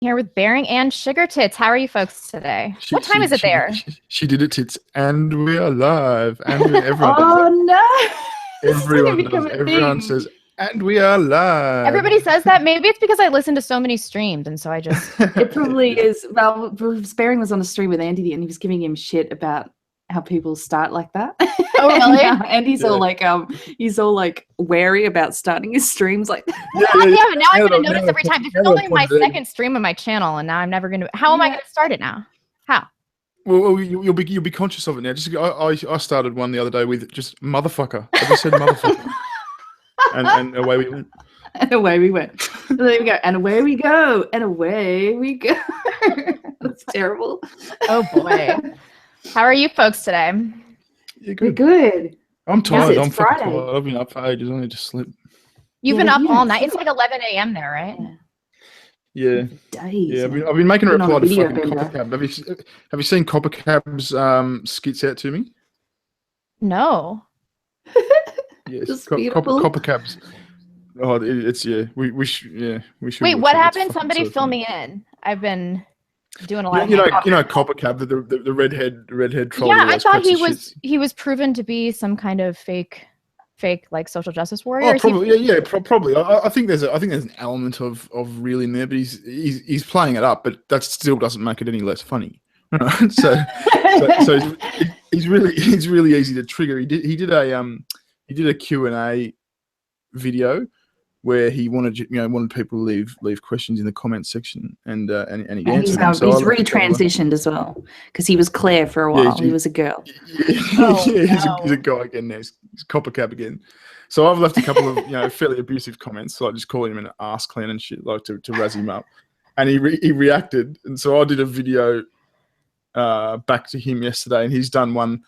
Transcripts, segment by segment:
here with Bearing and SugarTits. How are you folks today? What time is it there? She did it, tits, and we are live. And everyone everyone says, and we are live. Everybody says that. Maybe it's because I listen to so many streams, and so I just... It probably is. Well, Bearing was on a stream with Andy, and he was giving him shit about how people start like that. Oh, really? And he's all like wary about starting his streams like that. Now I'm going to notice every time. This is only my second stream on my channel, and now I'm never going to... How am I going to start it now? How? Well, you'll be conscious of it now. Just I started one the other day with just motherfucker. I just said motherfucker. and away we went. And away we went. So there we go. And away we go. And away we go. That's terrible. Oh, boy. How are you folks today? Yeah, good. We're good. I'm tired. Yes, I'm fucking tired. I've been up for ages. I need to sleep. You've been up all night. It's like 11 a.m. there, right? Yeah. Days. Yeah. I've been making a reply to fucking Coppercab. Have you seen Coppercab's skits out to me? No. Yes. Coppercab's. Oh, it's we should. Wait, what happened? Somebody fill me in. I've been doing a lot. You know Coppercab, the redhead troll. Yeah, I thought he was proven to be some kind of fake like social justice warrior. Oh, probably. Probably. I think there's an element of real in there, but he's playing it up, but that still doesn't make it any less funny. so he's really easy to trigger. He did a Q&A video where he wanted people to leave questions in the comment section, and he answered them. So he's retransitioned as well, because he was Claire for a while. Yeah, he was a girl. He's a guy again now. He's Coppercab again. So I've left a couple of fairly abusive comments, like just calling him an ass clown and shit, like to razz him up, and he reacted. And so I did a video back to him yesterday, and he's done one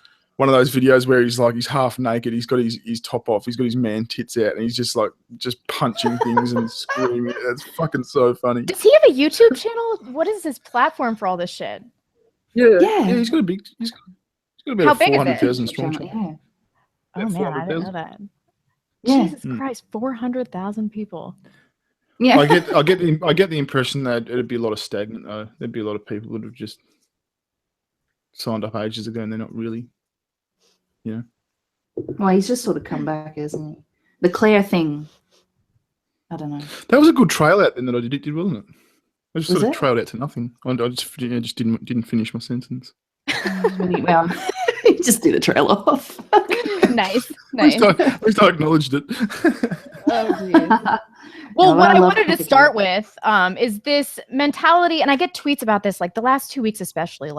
of those videos where he's half naked, he's got his top off, he's got his man tits out, and he's just punching things and screaming. It's fucking so funny. Does he have a YouTube channel? What is his platform for all this shit? Yeah. He's got about 400,000 strong channel. Oh man, I didn't know that. Yeah. Jesus Christ, 400,000 people. Yeah. I get the impression that it'd be a lot of stagnant though. There'd be a lot of people that have just signed up ages ago and they're not really. Yeah. Well, he's just sort of come back, isn't he? The Claire thing. I don't know. That was a good trail out then that I did, wasn't it? I just sort of trailed out to nothing. I just didn't finish my sentence. Well, you just did a trail off. Nice. At least I acknowledged it. Oh, geez. Well, what I wanted to start with is this mentality, and I get tweets about this like the last 2 weeks especially,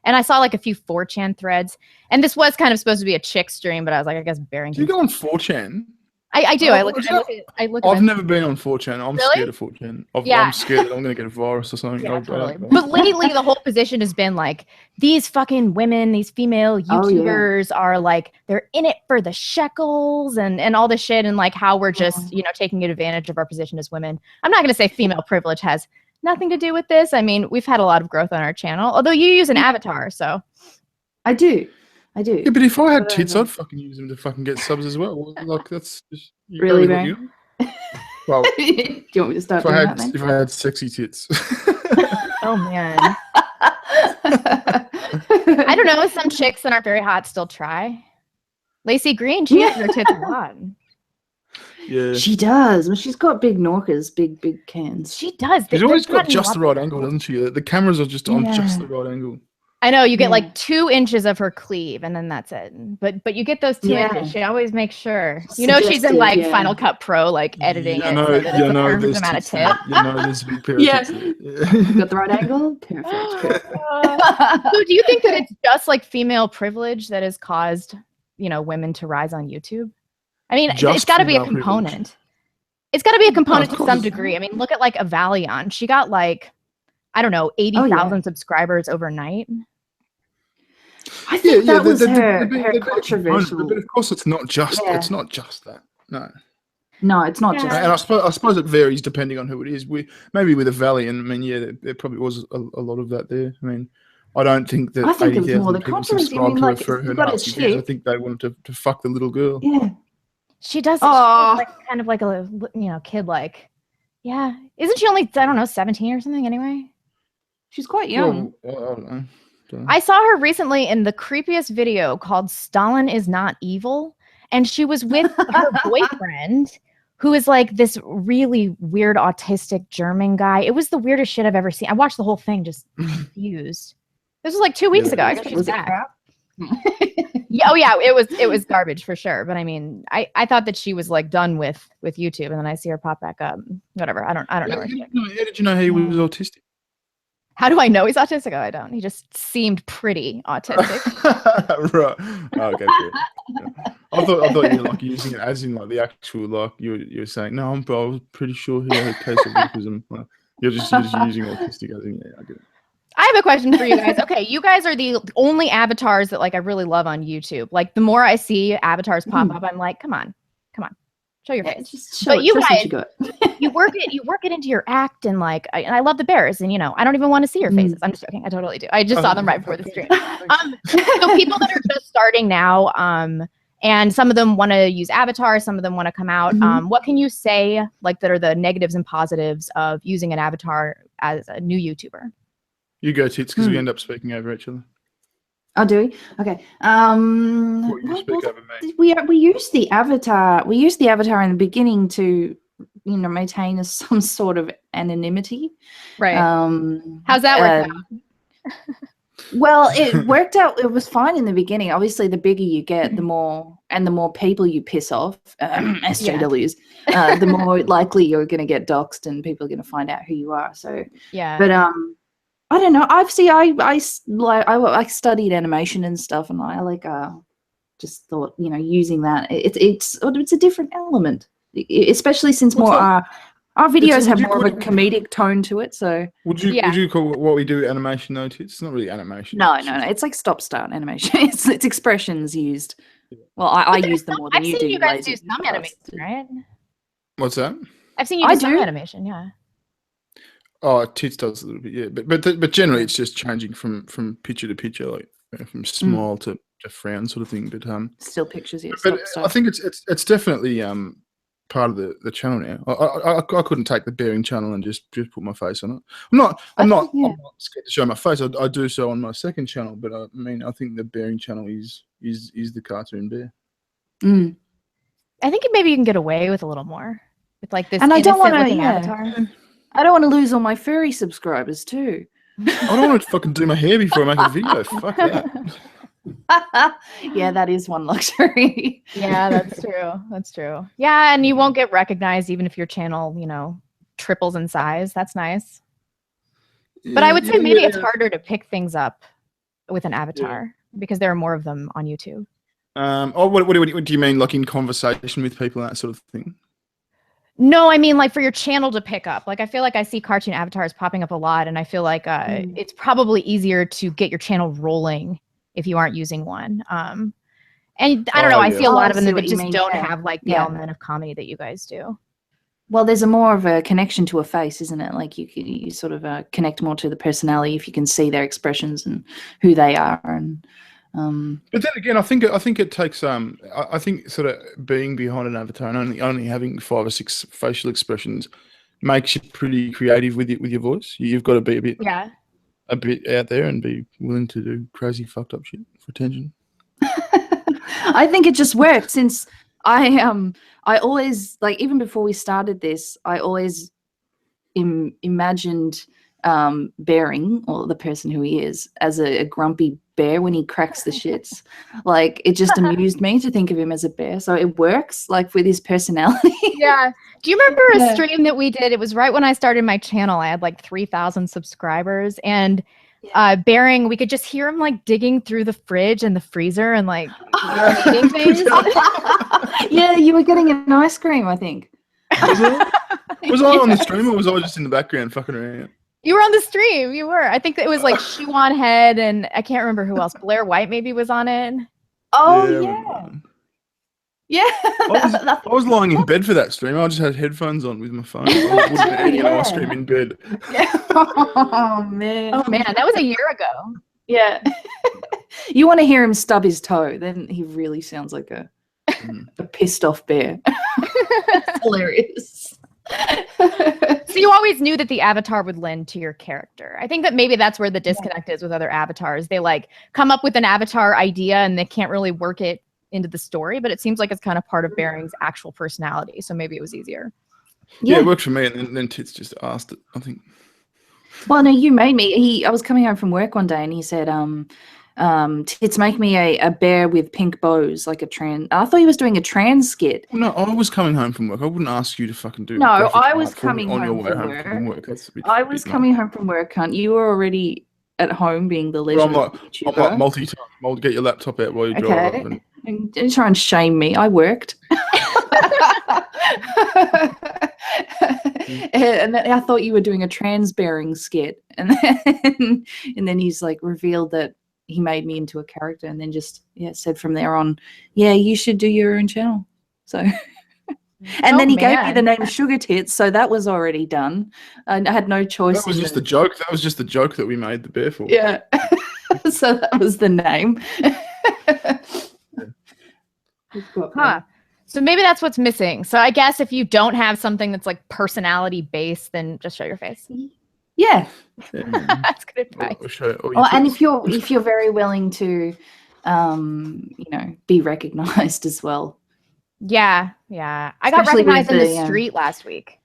and I saw like a few 4chan threads, and this was kind of supposed to be a chick stream, but I was like, I guess Bearing. Do you go on 4chan? I do. I've never been on 4chan. I'm scared of 4chan. I'm scared that I'm going to get a virus or something. Yeah, totally. But lately, the whole position has been like, these fucking women, these female YouTubers are like, they're in it for the shekels and all this shit, and like how we're just, taking advantage of our position as women. I'm not going to say female privilege has nothing to do with this. I mean, we've had a lot of growth on our channel, although you use an avatar, so. I do. Yeah, but if I had tits, I'd fucking use them to fucking get subs as well. Like, that's just... Really, man? Well, do you want me to start doing that, man? If I had sexy tits. Oh, man. I don't know. Some chicks that aren't very hot still try. Lacey Green, she has her tits a lot. Yeah. She does. Well, she's got big norcas, big cans. She does. She's always got just the right angle, doesn't she? The cameras are just on just the right angle. I know, you get like 2 inches of her cleave, and then that's it. But you get those 2 inches. She always makes sure. She's in like Final Cut Pro, like editing it. So that it's a perfect amount of tit. There's a big pair of tits there. You got the right angle? Perfect. So do you think that it's just like female privilege that has caused, women to rise on YouTube? I mean, it's got to be a component. Privilege. It's got to be a component to some degree. I mean, look at like Avalion. She got like, I don't know, 80,000 subscribers overnight. I think that was her controversial. But of course, it's not just that. No, it's not just. And I suppose it varies depending on who it is. Maybe with a Valiant, I mean, there probably was a lot of that there. I mean, I don't think that 80,000 people subscribed to her for her Nazi views. I think they wanted to fuck the little girl. Yeah, she does. She's like, kind of like a kid, like. Yeah. Isn't she only, I don't know, 17 or something anyway? She's quite young. Well, I don't know. I saw her recently in the creepiest video called Stalin is Not Evil. And she was with her boyfriend, who is like this really weird autistic German guy. It was the weirdest shit I've ever seen. I watched the whole thing just confused. This was like 2 weeks ago. I guess she's back. Yeah, oh yeah, it was garbage for sure. But I mean, I thought that she was like done with YouTube, and then I see her pop back up. Whatever. I don't know. How did you know he was autistic? How do I know he's autistic? Oh, I don't. He just seemed pretty autistic. Right. Oh, okay. Cool. Yeah. I thought you were like using it as in like the actual like you're saying no, but I was pretty sure he had a case of autism. Like, you're just using autistic as in I get it. I have a question for you guys. Okay, you guys are the only avatars that like I really love on YouTube. Like the more I see avatars pop up, I'm like, come on, show your face. But you guys, you work it into your act, and like, I love the bears, and I don't even want to see your faces. I'm just joking. I totally do. I just saw them right before the stream. So people that are just starting now, and some of them want to use avatars, some of them want to come out. What can you say like that are the negatives and positives of using an avatar as a new YouTuber? You go, Tits, because we end up speaking over each other. Oh, do we? Okay. You speak over me. We use the avatar. We use the avatar in the beginning to, maintain some sort of anonymity. Right. How's that work out? Well, it worked out. It was fine in the beginning. Obviously, the bigger you get, the more people you piss off, SJWs, the more likely you're going to get doxxed and people are going to find out who you are. So yeah. But I don't know. I studied animation and stuff, and I just thought using that it's a different element, especially since our videos have more of a comedic tone to it. So would you call what we do animation though? It's not really animation. No. It's like stop-start animation. It's expressions used. Well, I use them more than you do. I've seen you guys do some animation, right? What's that? I've seen you do some animation, yeah. Oh, Tits does a little bit, yeah, but generally it's just changing from picture to picture, like from smile to frown sort of thing. But still pictures, yeah. But I think it's definitely part of the channel now. I couldn't take the Bearing channel and just put my face on it. I'm not scared to show my face. I do so on my second channel, but I mean I think the Bearing channel is the cartoon bear. I think maybe you can get away with a little more with like this and I don't want to avatar. I don't want to lose all my furry subscribers too. I don't want to fucking do my hair before I make a video. Fuck that. Yeah, that is one luxury. Yeah, that's true. That's true. Yeah, and you won't get recognized even if your channel, triples in size. That's nice. But I would say maybe it's harder to pick things up with an avatar because there are more of them on YouTube. What do you mean, like in conversation with people and that sort of thing? No, I mean like for your channel to pick up. Like I feel like I see cartoon avatars popping up a lot, and I feel like it's probably easier to get your channel rolling if you aren't using one. And I don't know, I see a lot of them that just don't have like the element of comedy that you guys do. Well, there's more of a connection to a face, isn't it? Like you sort of connect more to the personality if you can see their expressions and who they are. And but then again, I think it takes I think sort of being behind an avatar and only having 5 or 6 facial expressions makes you pretty creative with your voice. You've got to be a bit out there and be willing to do crazy fucked up shit for attention. I think it just worked since I always, like, even before we started this, I always imagined Bearing, or the person who he is, as a grumpy bear when he cracks the shits. Like, it just amused me to think of him as a bear. So it works, like, with his personality. Yeah. Do you remember a stream that we did? It was right when I started my channel. I had like 3,000 subscribers, and Bearing, we could just hear him like digging through the fridge and the freezer and like eating things. Yeah, you were getting an ice cream, I think. Was I on the stream, or was I just in the background fucking around? You were on the stream. You were. I think it was like Shiwan Head, and I can't remember who else. Blair White maybe was on it. Oh yeah. Yeah. I was lying in bed for that stream. I just had headphones on with my phone. I wasn't eating an ice cream in bed. Yeah. Oh man. Oh man, that was a year ago. Yeah. You want to hear him stub his toe, then he really sounds like a pissed off bear. It's hilarious. So you always knew that the avatar would lend to your character. I think that maybe that's where the disconnect is with other avatars. They like come up with an avatar idea and they can't really work it into the story, but it seems like it's kind of part of Bearing's actual personality. So maybe it was easier. Yeah, it worked for me, and then Tits just asked it, I think. Well, no, you made me. I was coming home from work one day, and he said, "Tits, make me a bear with pink bows, like a trans." I thought he was doing a trans skit. No, I was coming home from work. I wouldn't ask you to fucking do. No, graphic I was art for me coming on your home way from home work. from work. That's a bit, I was coming home from work, cunt. You were already at home being the leisure I'm like YouTuber. multitask. Get your laptop out while you drive. Okay. And try and shame me. I worked. And then I thought you were doing a trans bearing skit, and then he's like revealed that he made me into a character, and then just said from there on, you should do your own channel. So and then he gave me the name SugarTits, so that was already done. I had no choice. That was just the joke. That was just the joke that we made the bear for. Yeah. So that was the name. Huh. So maybe that's what's missing. So I guess if you don't have something that's like personality based, then just show your face. Yeah. That's good advice. And if you're very willing to be recognized as well. Yeah. I got recognized in the street last week.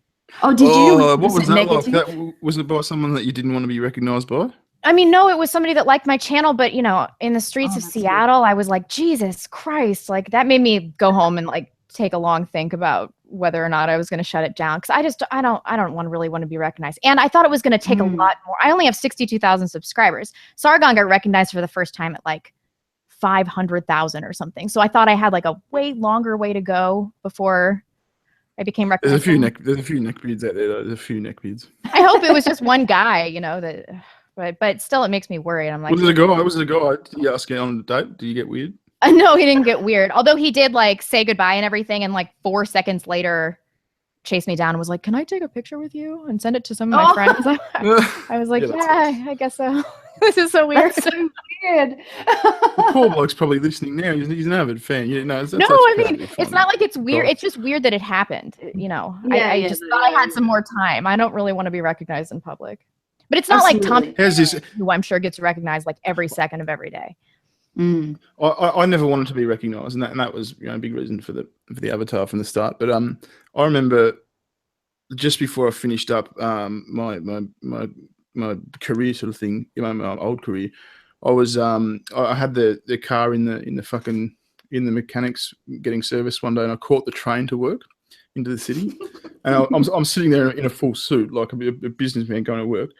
Oh, did you? What was that like? That was it by someone that you didn't want to be recognized by? I mean, no, it was somebody that liked my channel, but in the streets of Seattle, I was like, Jesus Christ, like that made me go home and like take a long think about whether or not I was going to shut it down. Cause I don't really want to be recognized. And I thought it was going to take a lot more. I only have 62,000 subscribers. Sargon got recognized for the first time at like 500,000 or something. So I thought I had like a way longer way to go before I became recognized. There's a few neckbeards out there. There's a few neckbeards. I hope it was just one guy, that. But still, it makes me worried. I'm like, was it a guy? Did you ask him on a date? Did you get weird? No, he didn't get weird. Although he did like say goodbye and everything, and like 4 seconds later, chased me down and was like, "Can I take a picture with you and send it to some of my friends?" I was like, "Yeah, I guess so." This is so weird. That's so weird. The poor bloke's probably listening now. He's an avid fan. It's not like it's weird. It's just weird that it happened. I just thought I had some more time. I don't really want to be recognized in public. But it's not like Tom, who I'm sure gets recognized like every second of every day. I never wanted to be recognized, and that was a big reason for the avatar from the start. But I remember just before I finished up my career sort of thing, my old career, I was I had the car in the mechanics getting serviced one day, and I caught the train to work into the city, and I'm sitting there in a full suit like a businessman going to work.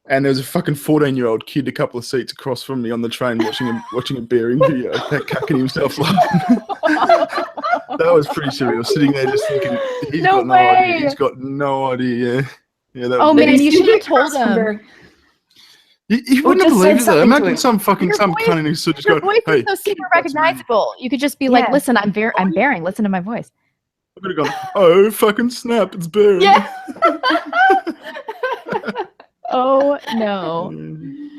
And there was a fucking 14-year-old kid a couple of seats across from me on the train watching a Bearing video, cacking himself laughing. That was pretty surreal. Sitting there just thinking, he's got no idea. He's got no idea. Yeah. That man, you should have told him. You wouldn't have believed it though. Imagine some cunt in his suit just going, "Hey, voice is so super recognizable." You could just be like, "Listen, I'm Bearing. Listen to my voice." I could have gone, "Oh, fucking snap, it's Bearing." Yeah. Oh no.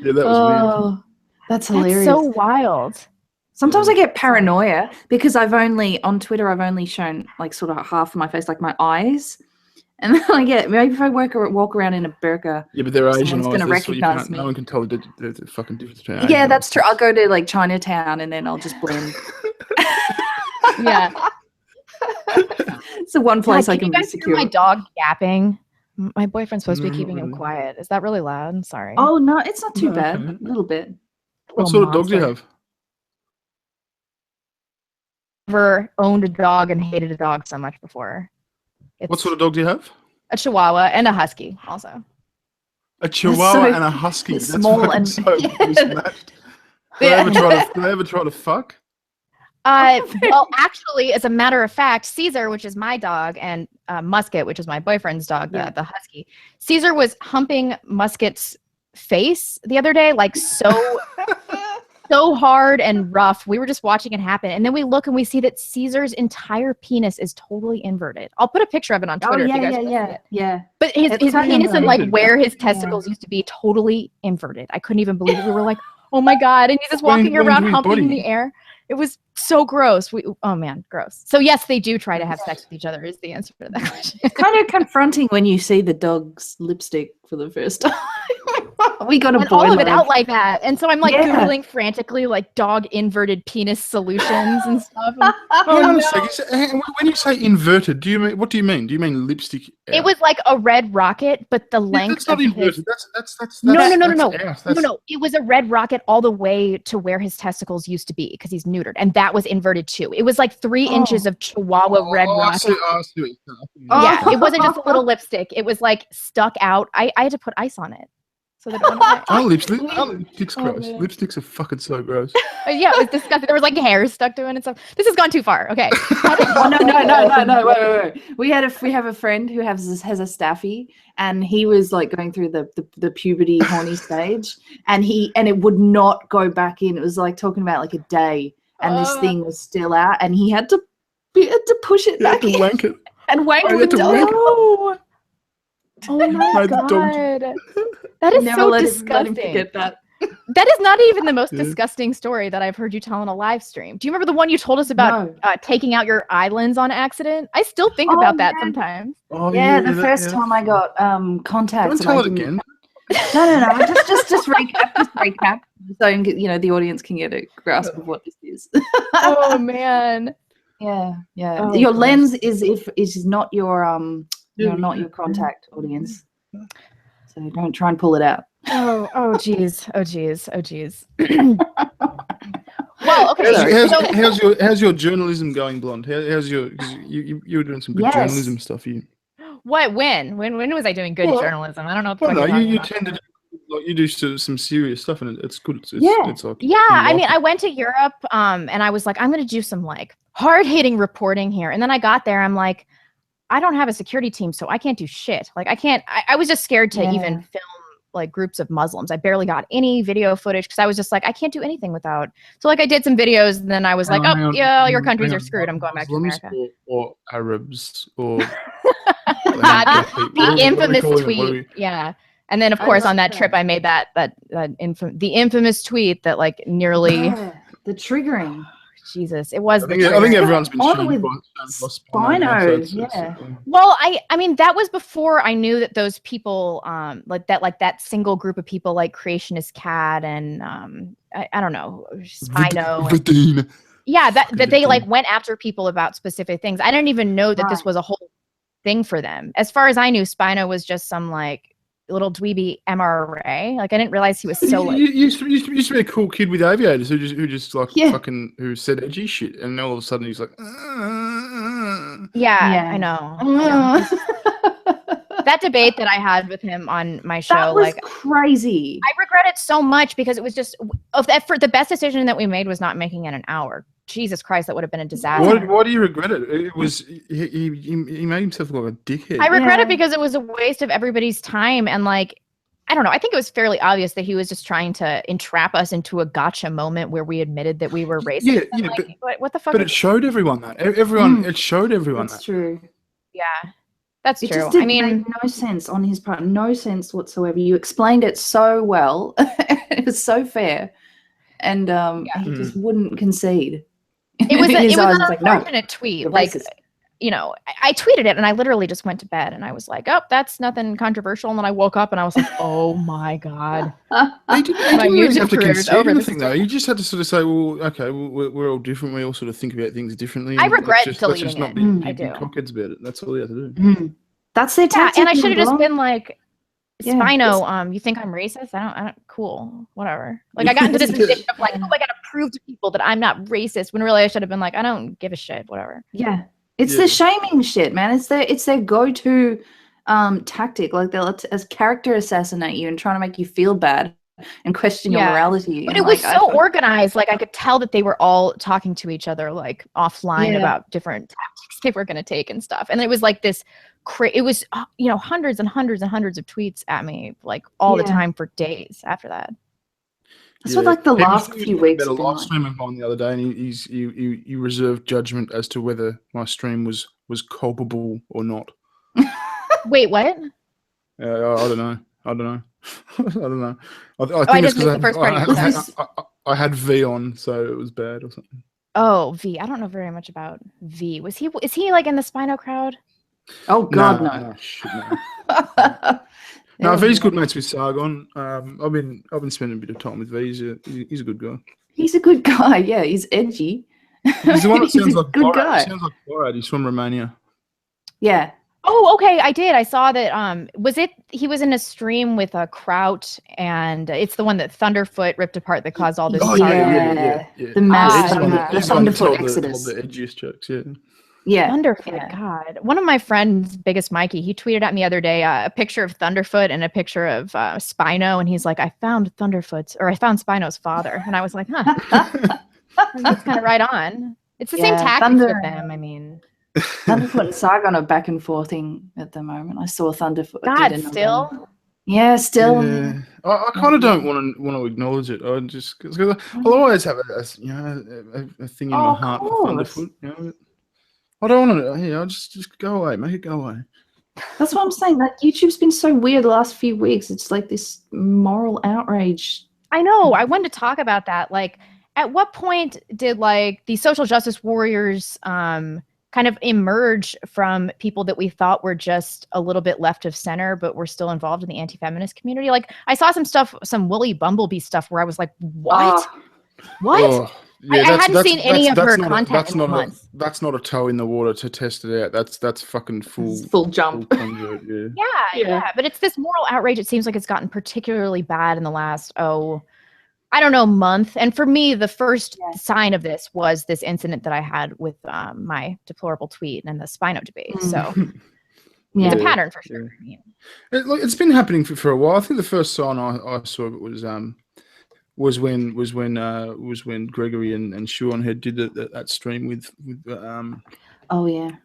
Yeah, that was weird. That's hilarious. That's so wild. Sometimes I get paranoia because on Twitter I've only shown like sort of half of my face, like my eyes. And then maybe if I walk around in a burqa, but they're Asian eyes. Someone's gonna recognize me. No one can tell the fucking difference between Asian that's true. I'll go to like Chinatown and then I'll just blend. Yeah. It's the one place I can be secure. My dog yapping. My boyfriend's supposed to be keeping him quiet. Is that really loud? I'm sorry. Oh no, it's not too bad. A little bit. What sort of dog do you have? Never owned a dog and hated a dog so much before. What sort of dog do you have? A Chihuahua and a Husky, also. A Chihuahua and a Husky. That's small and so mismatched. Do they ever try to fuck? Well, actually, as a matter of fact, Caesar, which is my dog, and Musket, which is my boyfriend's dog, the Husky, Caesar was humping Musket's face the other day, like so hard and rough. We were just watching it happen, and then we look and we see that Caesar's entire penis is totally inverted. I'll put a picture of it on Twitter. Yeah. But his penis and like where his testicles used to be totally inverted. I couldn't even believe it. We were like, Oh my God. And he's just walking Went around into his humping in body. the air. It was so gross. Oh man, gross. So yes, they do try to have sex with each other is the answer to that question. Kind of confronting when you see the dog's lipstick for the first time. We got a And boy all of it leg. out like that. And so I'm like Yeah. Googling frantically like dog inverted penis solutions and stuff. And Hold on a second. When you say inverted, what do you mean? Do you mean lipstick? it out? was like a red rocket, but the length That's not of inverted. his That's No. out. No. It was a red rocket all the way to where his testicles used to be because he's neutered, and that was inverted too. It was like 3 inches of Chihuahua red rocket. I see what you're saying. Yeah, it wasn't just a little lipstick. It was like stuck out. I had to put ice on it so that it went away. Lipstick's gross. man. Lipsticks are fucking so gross. Yeah, it was disgusting. There was like hair stuck to it and stuff. This has gone too far. Okay. Oh, no. Wait. We have a friend who has a staffy, and he was like going through the puberty horny stage, and it would not go back in. It was like talking about like a day, and this thing was still out, and he had to push it back in Wank it. and wank I the had to dog. wank it. Oh my God. That is Never so let him disgusting. forget that. That is not even the most Yeah. disgusting story that I've heard you tell on a live stream. Do you remember the one you told us about No. taking out your eyelids on accident? I still think about that sometimes. Oh, Yeah, the first time I got contacts. Don't tell it and I again. didn't- No. Just recap. So you know the audience can get a grasp of what this is. Oh man. Yeah. Oh, Your gosh. lens is not your not your contact, audience. So don't try and pull it out. Oh geez. Well, okay. Sorry. How's your journalism going, Blonde? How's your? Because you were doing some good Yes. journalism stuff. When was I doing good Well, journalism? I don't know what the Well, fuck no, you're you talking about. tend to like you do some serious stuff, and it's good. It's like Yeah, I mean, I went to Europe, and I was like, I'm gonna do some like hard-hitting reporting here, and then I got there, I'm like, I don't have a security team, so I can't do shit. Like, I was just scared to even film like groups of Muslims. I barely got any video footage because I was just like, I can't do anything without. So like, I did some videos, and then I was like, your countries are screwed. I'm going back to Muslims America. or Arabs or The infamous tweet. What Yeah. And then, of course, on that trip, I made the infamous tweet that like nearly the triggering. Jesus, it was. I think everyone's been On shamed with by Spino, Spino. Well, I mean, that was before I knew that those people, like that single group of people, like Creationist Cat and I don't know, Spino. Vidine. Yeah, that they like went after people about specific things. I didn't even know that this Right. was a whole thing for them. As far as I knew, Spino was just some like little dweeby MRA. Like I didn't realize he was so like. You used to be a cool kid with aviators who just like Yeah. fucking who said edgy shit, and all of a sudden he's like. Yeah, I know. That debate that I had with him on my show, That was like crazy. I regret it so much because it was just for the best decision that we made was not making it an hour. Jesus Christ, that would have been a disaster. Why do you regret it? It was he made himself look like a dickhead. I regret it because it was a waste of everybody's time and like I don't know. I think it was fairly obvious that he was just trying to entrap us into a gotcha moment where we admitted that we were racist. Yeah, like, what the fuck? But it showed everyone that. It showed everyone That's that. true. Yeah, that's It true. just didn't I mean, make no sense on his part. No sense whatsoever. You explained it so well. It was so fair, and he just wouldn't concede. it was In his eyes, an it's like, no, unfortunate tweet. you're Like, racist. you know, I tweeted it and I literally just went to bed and I was like, oh, that's nothing controversial. And then I woke up and I was like, oh my God. He didn't My really YouTube have to career is concede over. This anything is though. You just had to sort of say, well, okay, we're all different. We all sort of think about things differently. I and regret let's deleting just not it. be I do. cockheads about it. That's all you have to do. That's their Yeah, tactic. and I should have just Blonde. been like, Yeah. Spino, you think I'm racist? I don't, cool, whatever. Like I got into this position of like, oh, I gotta prove to people that I'm not racist when really I should have been like, I don't give a shit, whatever. Yeah. It's Yeah. the shaming shit, man. It's their go-to tactic. Like they'll as character assassinate you and trying to make you feel bad and question your Yeah. morality. But and it was like, so organized. Like I could tell that they were all talking to each other like offline Yeah. about different tactics they were gonna take and stuff. And it was like this it was hundreds and hundreds and hundreds of tweets at me like all the Yeah. time for days after that. That's what like the He was last talking few about weeks a have been live like. stream of mine the other day, and he reserved judgment as to whether my stream was culpable or not. Wait, what? I don't know. I don't know. I I think it's just missed the first part. I had V on, so it was bad or something. Oh, V. I don't know very much about V. Is he like in the Spino crowd? Oh God, no. No, shit, no. No, V's good mates with Sargon. I've been spending a bit of time with V. He's a good guy. He's a good guy. Yeah, he's edgy. He's the one that sounds like good Borat. guy. He sounds like Borat. He's from Romania. Yeah. Oh, okay. I did. I saw that. He was in a stream with a Kraut, and it's the one that Thunderfoot ripped apart that caused all this. Oh yeah. The mass, the Thunderfoot exodus. The edgiest jokes. Yeah. Yeah. Thunderfoot, yeah. God. One of my friends, Biggest Mikey, he tweeted at me the other day a picture of Thunderfoot and a picture of Spino, and he's like, I found Spino's father. And I was like, huh. That's kind of right on. It's the same tactics with them, I mean. Thunderfoot and Sargon are back and forthing at the moment. I saw Thunderfoot. God, still? Yeah, still. Yeah. I kind of don't want to acknowledge it. I just because I'll always have a thing in my heart for Thunderfoot. You know? I don't want to. Yeah, I'll just go away. Make it go away. That's what I'm saying. Like YouTube's been so weird the last few weeks. It's like this moral outrage. I know. I wanted to talk about that. Like, at what point did like the social justice warriors kind of emerge from people that we thought were just a little bit left of center, but were still involved in the anti-feminist community? Like, I saw some Woolly Bumblebee stuff where I was like, what? What? Oh. Yeah, I hadn't seen any of her content in months. That's not a toe in the water to test it out. That's fucking full jump. Yeah. But it's this moral outrage. It seems like it's gotten particularly bad in the last, I don't know, month. And for me, the first sign of this was this incident that I had with my deplorable tweet and the Spino debate. So it's a pattern for sure. Yeah. It's been happening for a while. I think the first sign I saw of it was when Gregory and Sean had did that stream with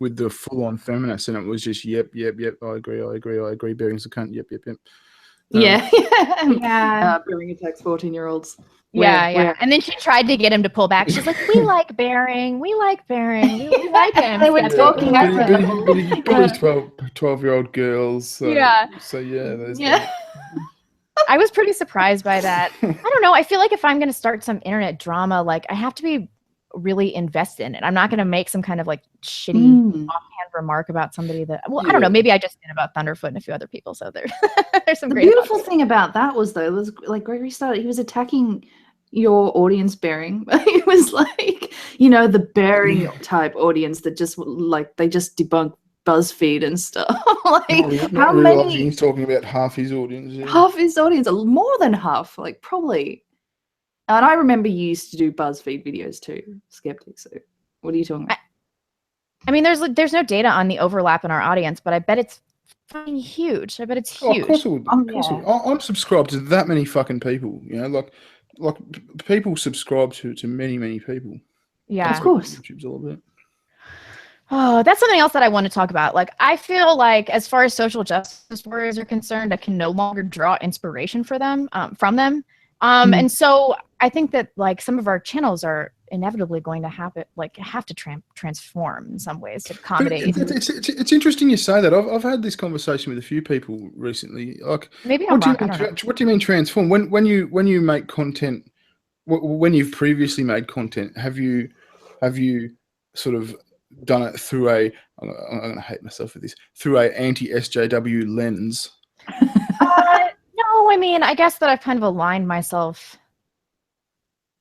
with the full-on feminists, and it was just yep, I agree, Bearing's a cunt, yep. Bearing attacks 14-year-olds. Yeah. And then she tried to get him to pull back. She's like, we like Bearing, we like him. They were talking but he bullies 12-year-old girls. So yeah, there's that. I was pretty surprised by that. I don't know. I feel like if I'm going to start some internet drama, like I have to be really invested in it. I'm not going to make some kind of like shitty offhand remark about somebody that, I don't know. Maybe I just did about Thunderfoot and a few other people. So there's some great. The beautiful thing about that was like Gregory he was attacking your audience, Bearing. He was like, the Bearing type audience that just they just debunk BuzzFeed and stuff. How many? He's talking about half his audience. Yeah. Half his audience, more than half, probably. And I remember you used to do BuzzFeed videos too, Skeptic. So, what are you talking about? I mean, there's no data on the overlap in our audience, but I bet it's fucking huge. I bet it's huge. Of course it would. I'm subscribed to that many fucking people. Like people subscribe to many people. Yeah, of course. YouTube's all about. Oh, that's something else that I want to talk about. Like, I feel like as far as social justice warriors are concerned, I can no longer draw inspiration from them. And so I think that like some of our channels are inevitably going to have to transform in some ways to accommodate. It's interesting you say that. I've had this conversation with a few people recently. Like, maybe I'm wrong. What do you mean transform? When you make content, when you've previously made content, have you sort of done it through I'm going to hate myself for this, through a anti-SJW lens? No, I mean, I guess that I've kind of aligned myself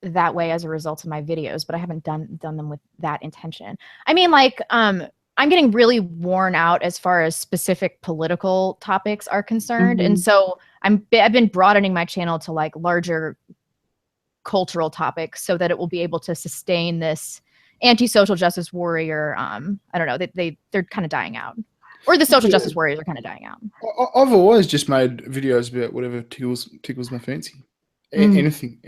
that way as a result of my videos, but I haven't done them with that intention. I mean, like, I'm getting really worn out as far as specific political topics are concerned. And so I've been broadening my channel to like larger cultural topics so that it will be able to sustain this anti-social justice warrior. I don't know, they're kind of dying out, or the social justice warriors are kind of dying out. I've always just made videos about whatever tickles my fancy. Anything.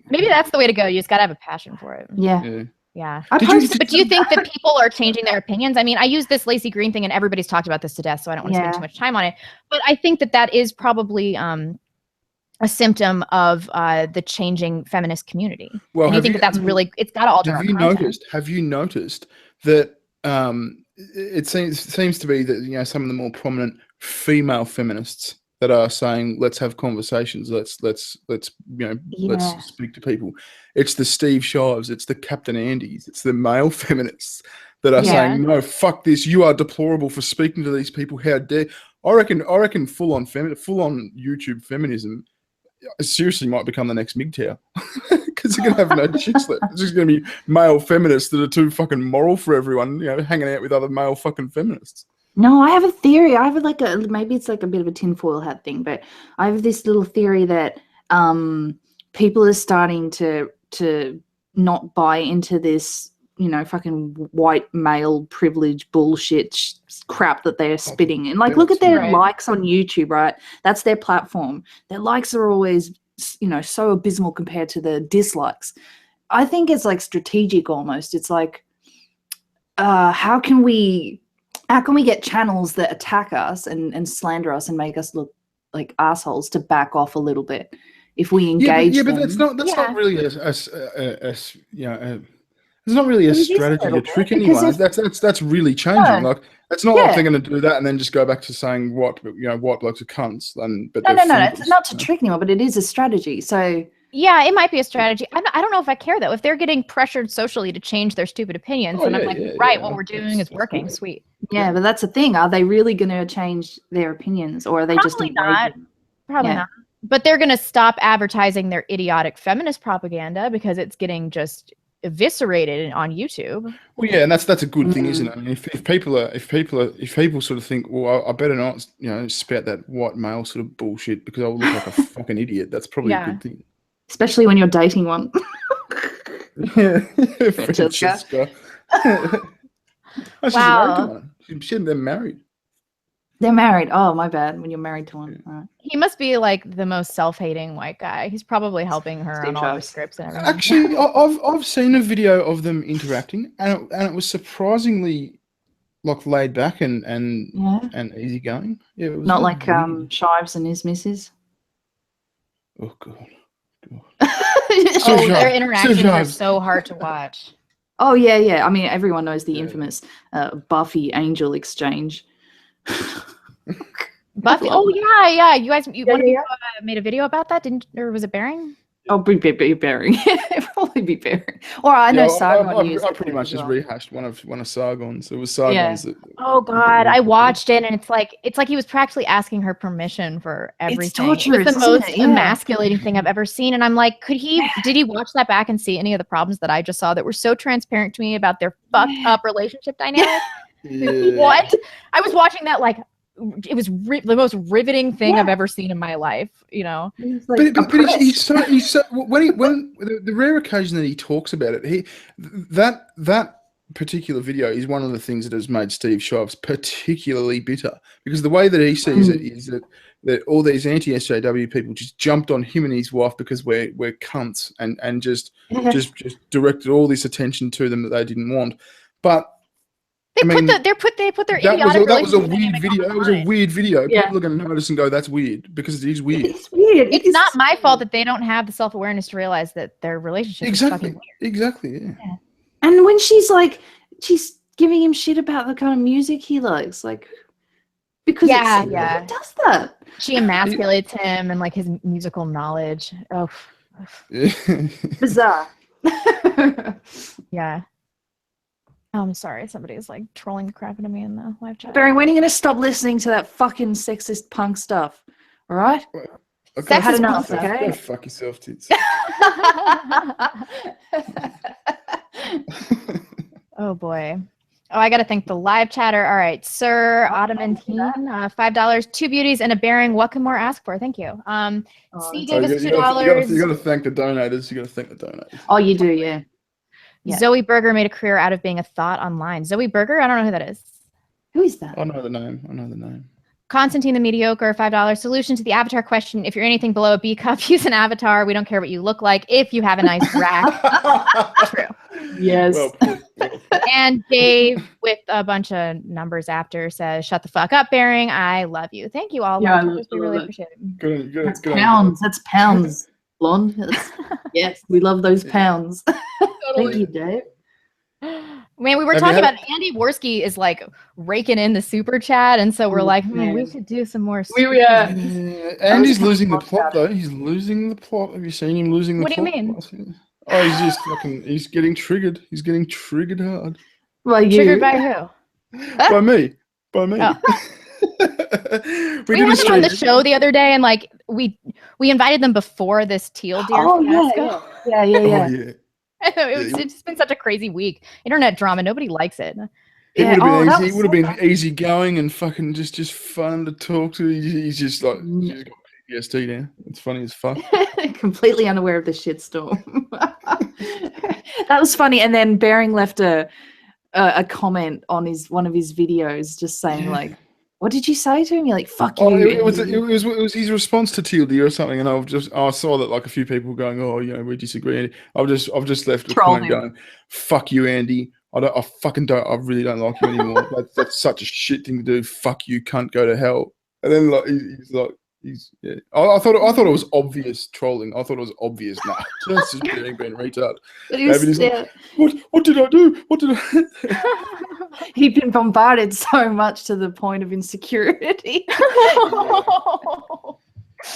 Maybe that's the way to go. You just gotta have a passion for it. Yeah. But do you think that people are changing their opinions? I mean, I use this Lacey Green thing and everybody's talked about this to death, so I don't want to spend too much time on it. But I think that is probably a symptom of the changing feminist community. Well, and you think that's really, it's got to alter our content. Have you noticed that it seems to be that some of the more prominent female feminists that are saying, let's have conversations, let's let's speak to people. It's the Steve Shives, it's the Captain Andys, it's the male feminists that are saying, no, fuck this, you are deplorable for speaking to these people, how dare. I reckon full on YouTube feminism seriously might become the next MGTOW. Because they're gonna have no chicks left. It's just gonna be male feminists that are too fucking moral for everyone, hanging out with other male fucking feminists. No, I have a theory. I have maybe it's like a bit of a tinfoil hat thing, but I have this little theory that people are starting to not buy into this, fucking white male privilege bullshit crap that they're spitting. And look at their likes on YouTube, right? That's their platform. Their likes are always, so abysmal compared to the dislikes. I think it's like strategic almost. It's like, how can we get channels that attack us and slander us and make us look like assholes to back off a little bit if we engage them? But that's not really it's not really a strategy to trick anyone. That's really changing. Like, it's not like they're going to do that and then just go back to saying white blokes are cunts. No. It's not to trick anyone, but it is a strategy. So yeah, it might be a strategy. I don't know if I care though. If they're getting pressured socially to change their stupid opinions, and I'm like, what we're doing is working. Sweet. Yeah, but that's the thing. Are they really going to change their opinions, or are they Probably not? Probably not. But they're going to stop advertising their idiotic feminist propaganda because it's getting just eviscerated on YouTube. Well, yeah, and that's a good thing, isn't it? I mean, if people sort of think, well, I better not, spout that white male sort of bullshit because I will look like a fucking idiot. That's probably a good thing. Especially when you're dating one. Yeah, Francesca. She's married to one. They're married. They're married. Oh, my bad. When you're married to one. All right. He must be like the most self-hating white guy. He's probably helping her on all the scripts and everything. Actually, I've seen a video of them interacting, and it was surprisingly like laid back and easygoing. Yeah, it was not like Shives and his missus. Oh god. Their interactions are so hard to watch. Oh yeah. I mean, everyone knows the infamous Buffy Angel exchange. Buffy. Oh yeah. You guys, made a video about that, or was it Bearing? Oh, be Bearing. Probably be Bearing. Or I know Sargon used. I pretty much just rehashed one of Sargon's. It was Sargon's. Yeah. Oh God, I watched it, and it's like he was practically asking her permission for everything. It's torturous. It's the most emasculating thing I've ever seen, and I'm like, did he watch that back and see any of the problems that I just saw that were so transparent to me about their fucked up relationship dynamic? Yeah. What? I was watching that like. It was the most riveting thing I've ever seen in my life, Like, but he's so when the rare occasion that he talks about it, that particular video is one of the things that has made Steve Shives particularly bitter, because the way that he sees it is that all these anti-SJW people just jumped on him and his wife because we're cunts and just directed all this attention to them that they didn't want, but. They put their idiotic. That was a weird video. That was a weird video. Yeah. People are going to notice and go, "That's weird," because it is weird. It's weird. It's not my fault that they don't have the self-awareness to realize that their relationship is fucking weird. Exactly. Yeah. And when she's giving him shit about the kind of music he likes, like, because who does that? She emasculates him and like his musical knowledge. Oh, bizarre. Yeah. I'm sorry, somebody's like trolling the crap out of me in the live chat. Bearing, when are you going to stop listening to that fucking sexist punk stuff? All right? Okay. I had enough, okay? Go fuck yourself, tits. Oh, boy. Oh, I got to thank the live chatter. All right. Sir Ottomantine, $5, 2 beauties and a Bearing. What can more ask for? Thank you. C gave us $2. You got to thank the donators. Oh, you do, yeah. Yeah. Zoe Berger made a career out of being a thought online. Zoe Berger? I don't know who that is. Who is that? I know the name. Constantine the Mediocre, $5. Solution to the avatar question. If you're anything below a B cup, use an avatar. We don't care what you look like if you have a nice rack. True. Yes. Well, and Dave, with a bunch of numbers after, says, shut the fuck up, Bearing. I love you. Thank you all. Yeah, we really appreciate it. Good. That's pounds. That's pounds. Blonde. Yes, we love those pounds. Thank you, Dave. Man, we were talking about Andy Worski is like raking in the super chat, and so we're like, we should do some more. Andy's losing the plot though. He's losing the plot. Have you seen him losing the plot? What do you mean? Oh, he's just fucking. He's getting triggered. He's getting triggered hard. By triggered by who? By me. By me. Oh. we had them on the show the other day, and like we invited them before this teal deer fiasco. Yeah. Oh, yeah. It's been such a crazy week. Internet drama. Nobody likes it. It would have been easy. It would have been easy going and fucking just fun to talk to. He's just like he's got PTSD now. It's funny as fuck. Completely unaware of the shitstorm. That was funny. And then Bearing left a comment on one of his videos, just saying like, "What did you say to him?" You're like, "Fuck you." It was his response to Teal Deer or something, and I saw that like a few people going, "Oh, we disagree." Andy. I've just left a comment going, "Fuck you, Andy. I really don't like you anymore. That's such a shit thing to do. Fuck you, cunt. Go to hell." And then like I thought it was obvious trolling. I thought it was obvious. Nah, that's just being retarded. What did I do? What did I? He'd been bombarded so much to the point of insecurity.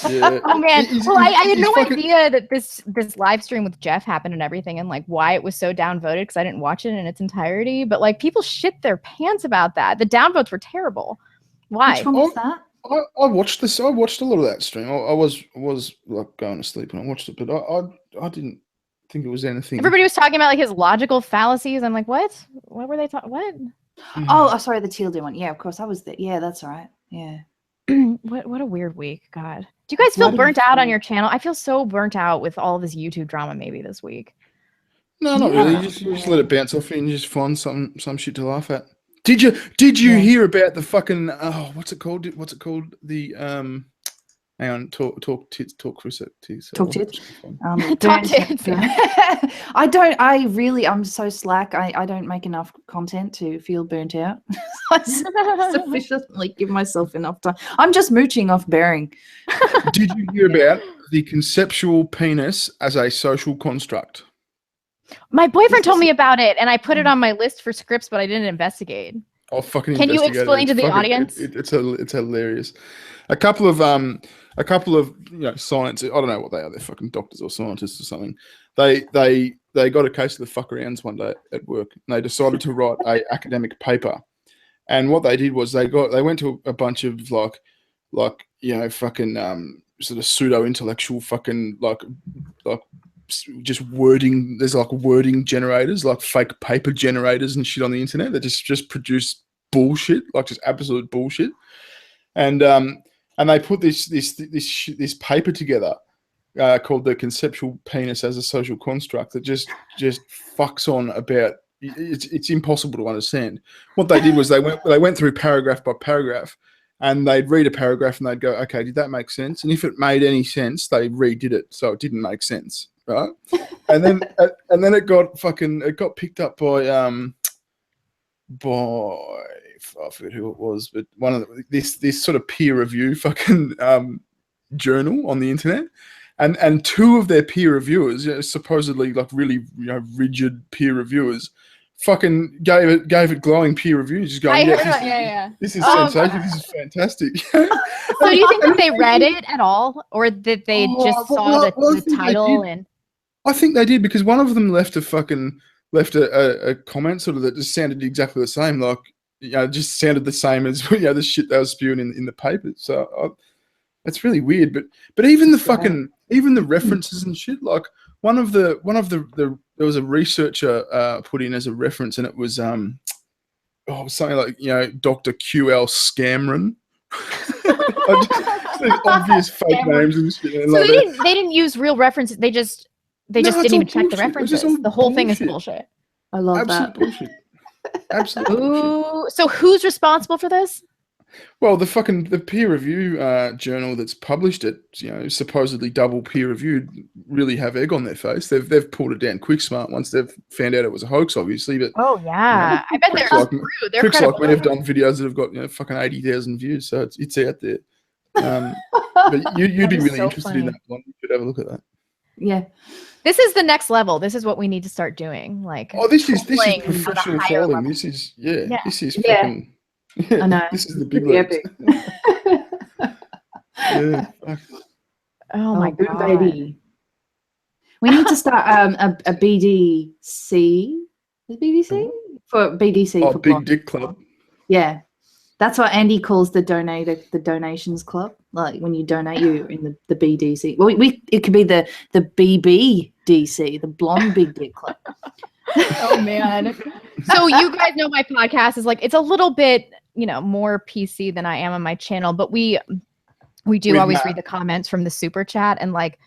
Yeah. Oh man! I had no idea that this live stream with Jeff happened and everything, and like why it was so downvoted because I didn't watch it in its entirety. But like people shit their pants about that. The downvotes were terrible. Why? Which one was that? I watched this. I watched a lot of that stream. I was like going to sleep when I watched it, but I didn't think it was anything. Everybody was talking about like his logical fallacies. I'm like, what? What were they talking? What? Oh, sorry, the Teal Deer one. Yeah, of course, I was there. Yeah, that's all right. Yeah. What a weird week. God. Do you guys feel burnt out on your channel? I feel so burnt out with all this YouTube drama maybe this week. No, not really. You just let it bounce off you and you just find some shit to laugh at. Did you hear about the fucking what's it called? The hang on, talk tits. Talk tits. Talk tits. I'm so slack. I don't make enough content to feel burnt out. I sufficiently give myself enough time. I'm just mooching off Bearing. Did you hear about the conceptual penis as a social construct? My boyfriend told me about it, and I put it on my list for scripts, but I didn't investigate. I'll fucking Can you explain to the audience? It's hilarious. A couple of science. I don't know what they are. They're fucking doctors or scientists or something. They got a case of the fuck arounds one day at work, and they decided to write a academic paper. And what they did was they went to a bunch of fucking sort of pseudo intellectual fucking like just wording. There's like wording generators, like fake paper generators and shit on the internet that just produce bullshit, like just absolute bullshit. And they put this paper together called the conceptual penis as a social construct that just fucks on about. It's impossible to understand. What they did was they went through paragraph by paragraph, and they'd read a paragraph and they'd go, okay, did that make sense? And if it made any sense, they redid it so it didn't make sense, right? and then it got picked up by I forget who it was, but one of this sort of peer review fucking journal on the internet. And two of their peer reviewers, supposedly like really rigid peer reviewers, fucking gave it glowing peer reviews, just going, this is sensational, this is fantastic. So do you think that they read it at all, or that they just saw the title? And I think they did, because one of them left a comment sort of that just sounded exactly the same, like just sounded the same as the shit they were spewing in the papers. So it's really weird, but even the fucking even the references and shit, like one of the there was a researcher put in as a reference, and it was something like Dr. QL Scamron. These obvious fake names and shit. So they didn't use real references. They just didn't even check the references. The whole thing is bullshit. I love absolute that. Bullshit. Absolutely. Ooh, so who's responsible for this? Well, the peer review journal that's published it, supposedly double peer reviewed, really have egg on their face. They've pulled it down quick smart once they've found out it was a hox, obviously. But I bet they're true. They're pricks like me have done videos that have got fucking 80,000 views, so it's out there. But you'd be really interested in that one. You should have a look at that. Yeah. This is the next level. This is what we need to start doing. Like, this is trolling at a professional higher trolling. level. This is Yeah. this is Yeah. fucking. Yeah, I know. this is the It's big pretty leagues. epic. Yeah. Fuck. Oh my boom, god. baby. We need to start a BDC. Is BDC? For BDC Oh, for Big blonde. Dick Club. Yeah. That's what Andy calls the donations club. Like when you donate, you in the BDC. Well, it could be the BBDC, the Blonde Big Dick Club. Oh man. So you guys know my podcast is like, it's a little bit, more PC than I am on my channel, but we do always read the comments from the super chat, and like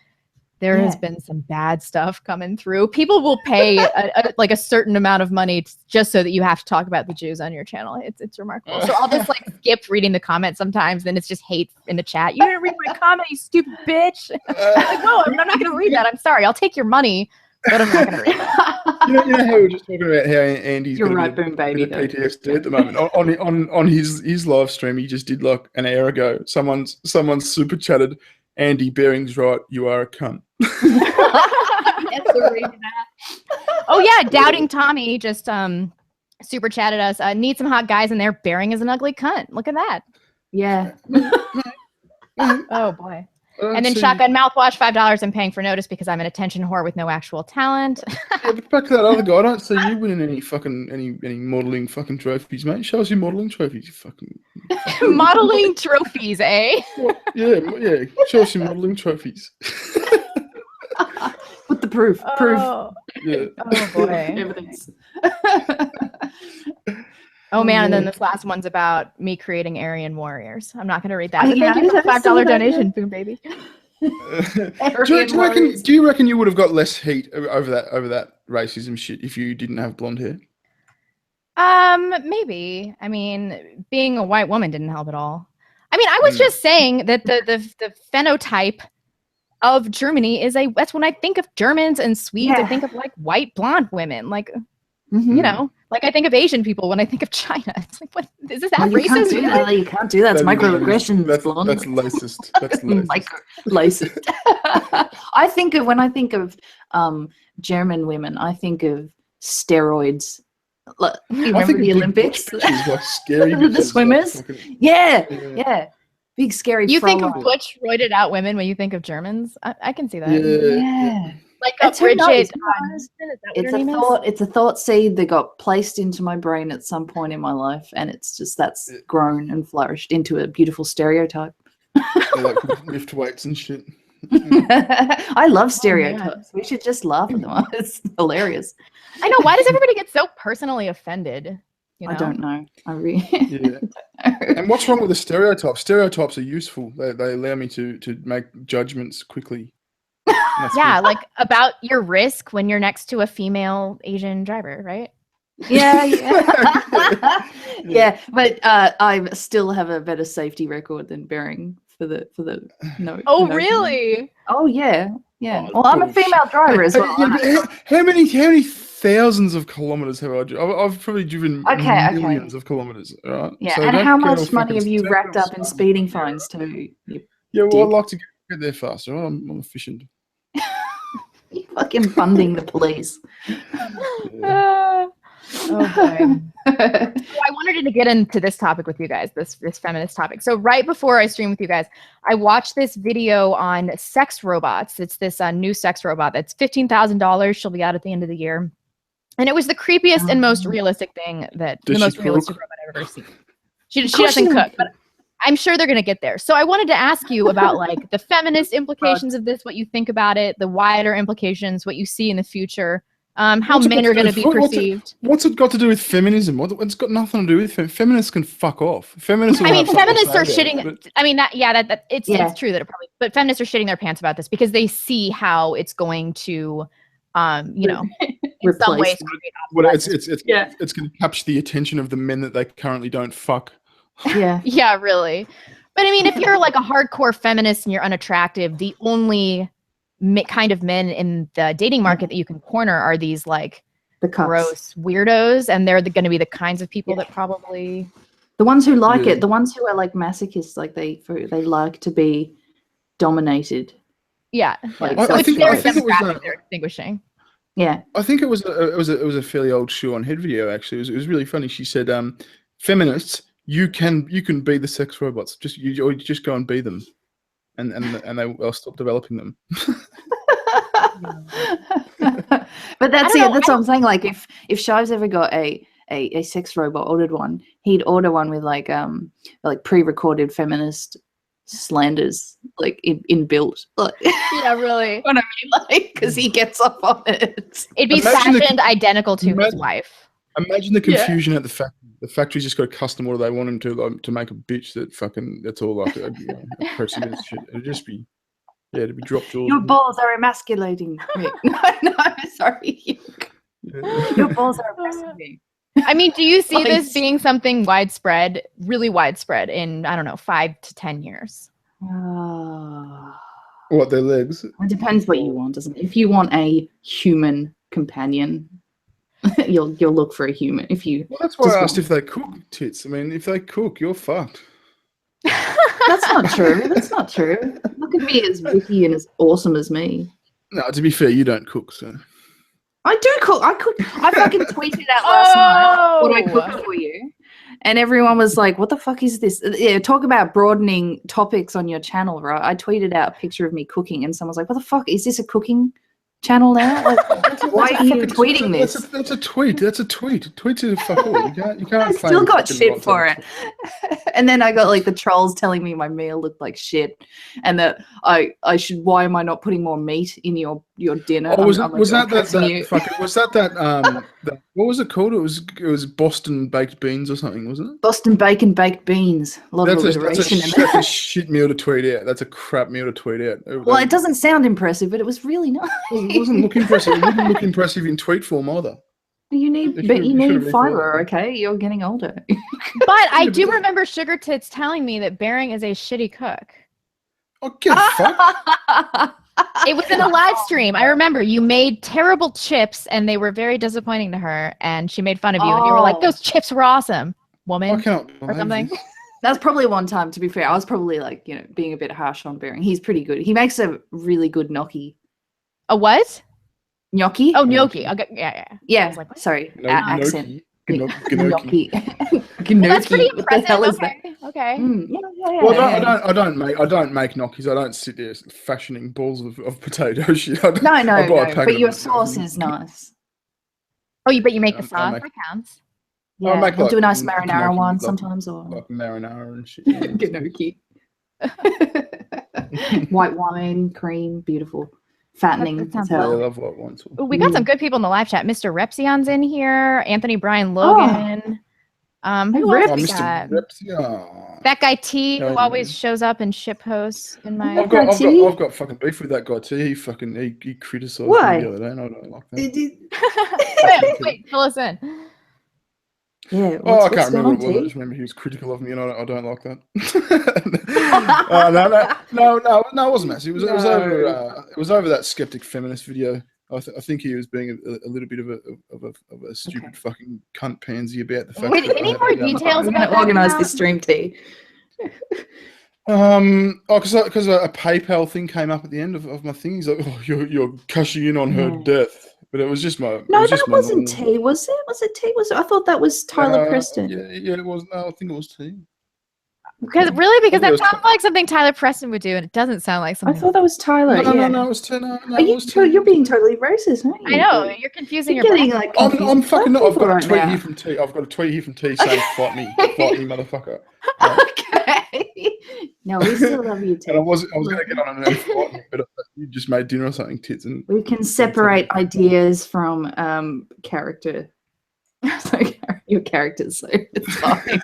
there has been some bad stuff coming through. People will pay a certain amount of money just so that you have to talk about the Jews on your channel. It's remarkable. So I'll just like skip reading the comments sometimes. Then it's just hate in the chat. You didn't read my comment, you stupid bitch. Like, no, I'm not going to read that. I'm sorry. I'll take your money, but I'm not going to read that. You know how we were just talking about how Andy's You're got right, a bit boom, baby, of PTSD at the moment. On his live stream, he just did like an hour ago. Someone super chatted, Andy Bearing's right. You are a cunt. Oh yeah, Doubting Tommy just super chatted us. Need some hot guys in there. Bearing is an ugly cunt. Look at that. Yeah. Oh boy. And then Shotgun Mouthwash, $5 and paying for notice because I'm an attention whore with no actual talent. Yeah, but back to that other guy, I don't see you winning any modelling fucking trophies, mate. Show us your modelling trophies, you fucking modeling trophies, eh? Yeah. Show us your modelling trophies. With the proof. Yeah. Oh boy. Evidence. Oh man, and then this last one's about me creating Aryan warriors. I'm not going to read that. Oh, But yeah, thank you for the I saw $5 that, donation, yeah. boom baby. Do you reckon you would have got less heat over that racism shit if you didn't have blonde hair? Maybe. I mean, being a white woman didn't help at all. I mean, I was just saying that the phenotype of Germany that's when I think of Germans and Swedes, I think of like white blonde women, like like I think of Asian people when I think of China. It's like, what is this? You can't do that. You can't do that. It's microaggressions. That's racist. That's racist. When I think of German women, I think of steroids. Look, you remember the Olympics? Like scary the swimmers. Like Yeah. Big scary. You think of butch, roided out women when you think of Germans? I can see that. Yeah. Like a Bridget. It's a thought seed that got placed into my brain at some point in my life, and that's grown and flourished into a beautiful stereotype. They like lift weights and shit. I love stereotypes. We should just laugh at them. It's hilarious. I know. Why does everybody get so personally offended? I don't know. I really. Yeah. And what's wrong with the stereotypes? Stereotypes are useful. They allow me to make judgments quickly. Yeah, like about your risk when you're next to a female Asian driver, right? Yeah. Yeah, but I still have a better safety record than Bearing for the no. Oh, really? Oh, yeah. Yeah. Well, I'm a female driver as well. How many thousands of kilometers have I driven? I've probably driven millions of kilometers. Right? Yeah, so and how much money have you racked up in speeding fines too? Yeah, well, I'd like to get there faster. I'm efficient. You're fucking funding the police. Oh boy. So I wanted to get into this topic with you guys, this feminist topic. So right before I stream with you guys, I watched this video on sex robots. It's this new sex robot that's $15,000. She'll be out at the end of the year. And it was the creepiest and most realistic thing realistic robot I've ever seen. She doesn't cook, but I'm sure they're going to get there. So I wanted to ask you about like the feminist implications of this, what you think about it, the wider implications, what you see in the future, how men are going to be perceived. What's it got to do with feminism? It's got nothing to do with feminists. Can fuck off. Feminists. Feminists are shitting. It's true that it probably, but feminists are shitting their pants about this because they see how it's going to, in some ways. Well, it's going to capture the attention of the men that they currently don't fuck. Yeah. Yeah, really. But I mean, if you're like a hardcore feminist and you're unattractive, the only kind of men in the dating market that you can corner are these like the gross weirdos, and they're going to be the kinds of people that probably the ones who like it, the ones who are like masochists, like they like to be dominated. Yeah. Like, So I think it was they're extinguishing. yeah. I think it was a fairly old Shoe on Head video. Actually, it was really funny. She said, "Feminists, you can be the sex robots. You just go and be them, and they'll stop developing them." But that's it. That's what I'm saying. Like, if Shive's ever got a sex robot, ordered one, he'd order one with like pre-recorded feminist slanders, like inbuilt. Like, Yeah, really. what I mean, like, because he gets up on it. It'd be fashioned identical to his wife. Imagine the confusion at the factory. The factory's just got a custom order. They want him to make a bitch that's all like oppressive and shit. It'd just be. Yeah, to be dropped. Your balls are emasculating me. No, sorry. Your balls are oppressing me. I mean, do you see this being something widespread, really widespread in, I don't know, 5 to 10 years? What, their legs? It depends what you want, doesn't it? If you want a human companion, you'll look for a human. If you that's why I asked if they cook, tits. I mean, if they cook, you're fucked. That's not true. That's not true. Look at me as witty and as awesome as me. No, to be fair, you don't cook, so. I do cook. I fucking tweeted out last night what I cooked for you. And everyone was like, what the fuck is this? Yeah, talk about broadening topics on your channel, right? I tweeted out a picture of me cooking and someone's like, what the fuck? Is this a cooking channel now? Like, why are you tweeting this? That's a tweet. That's a tweet. Tweets are fuck all. You can't I still got shit for it. And then I got like the trolls telling me my meal looked like shit and that I should, why am I not putting more meat in your dinner? Oh, was that what was it called? It was Boston baked beans or something, wasn't it? Boston bacon baked beans. A lot of alliteration in there. That's a shit meal to tweet out. That's a crap meal to tweet out. Well, it doesn't sound impressive, but it was really nice. It doesn't look impressive. It wouldn't look impressive in tweet form either. You need fiber, okay? You're getting older. But I do remember SugarTits telling me that Bearing is a shitty cook. Oh, get a fuck. It was in a live stream. I remember you made terrible chips and they were very disappointing to her and she made fun of you and you were like, those chips were awesome, woman, or something. That's probably one time, to be fair. I was probably like, being a bit harsh on Bearing. He's pretty good. He makes a really good gnocchi. A what? Gnocchi? Oh, gnocchi. Okay. Yeah. Yeah. I was like, sorry. Accent. Gnocchi. Well, that's pretty impressive. What the hell is that? Okay. Yeah. Well, I don't make gnocchis. I don't sit there fashioning balls of potato shit. No. But your sauce is nice. Oh, but you make the sauce. That counts. Yeah, we'll do a nice marinara one sometimes, or like marinara and shit. Gnocchi. White wine, cream, beautiful. Fattening. I love white wine. We got some good people in the live chat. Mr. Repsion's in here. Anthony Brian Logan. Who else we got? That guy T, who always shows up and shit posts in my. I've got fucking beef with that guy T. He criticized me the other day, and I don't like that. Wait, fill us in. Yeah. I can't remember what it was. I just remember he was critical of me, and I don't like that. No, it wasn't massive. It was over that skeptic feminist video. I think he was being a little bit of a stupid fucking cunt pansy about the fact. Wait, any more details about that? Organize this stream, T. Because a PayPal thing came up at the end of my thing. He's like, "Oh, you're cashing in on her death." But it was just my. No, that wasn't T, was it? Was it T? I thought that was Tyler Preston. Yeah, it was. No, I think it was T. Because that sounds like something Tyler Preston would do, and it doesn't sound like something. I thought that was Tyler. No, it was T. You're being totally racist, aren't you? I know you're confusing your. I'm fucking not. I've got a tweet here from T. I've got a tweet here from T saying, "Fight me, motherfucker." Okay. No, we still love you, T. And I was going to get on and fight me, but you just made dinner or something, tits. And we can separate ideas from character. So your characters, so it's fine.